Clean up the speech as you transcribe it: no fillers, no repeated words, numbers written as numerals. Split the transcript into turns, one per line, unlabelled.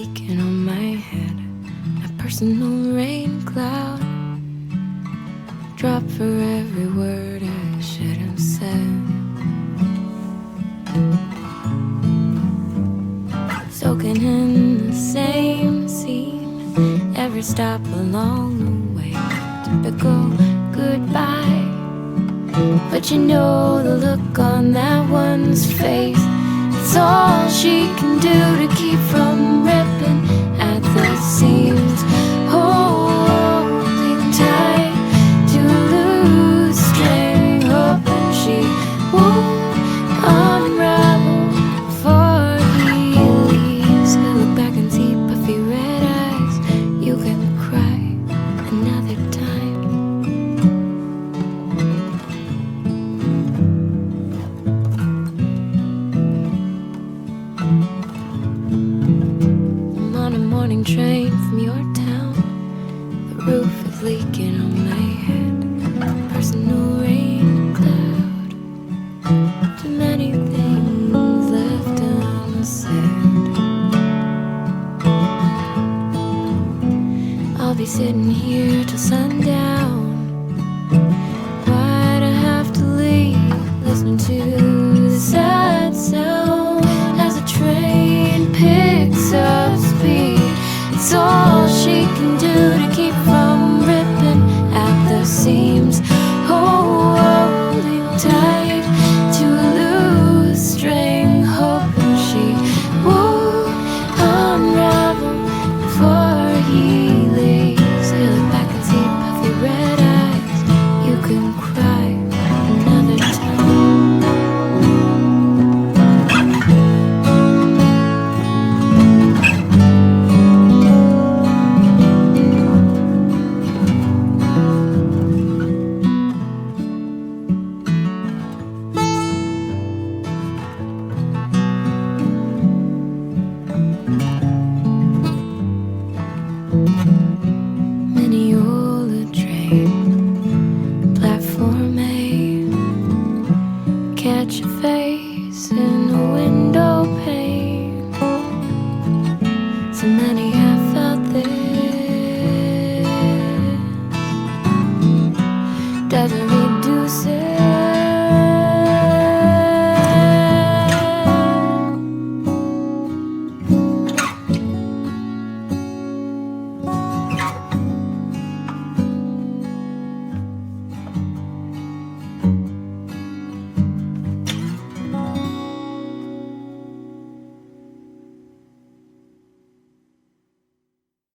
leaking on my head, a personal rain cloud. Drop for every word I should have said. Soaking in the same scene, every stop along the way. Typical goodbye, but you know the look on that one's face. It's all she can do to keep from ripping at the seams, holding tight to a loose string, hoping she won't unravel before he leaves. I look back and see puffy red eyes. You can cry another time. I'm on a morning train from your town. The roof is leaking on my head, personal rain cloud. Too many things left unsaid. I'll be sitting here till sundown. Why'd I have to leave? Listening to the sad sound as the train picks up speed. It's all she can do to keep from ripping at the seams, holding tight to a loose string, hoping she won't unravel before he leaves. I look back and see puffy red eyes. You can cry another time. Mineola train, platform A. Catch a face in a window pane. So many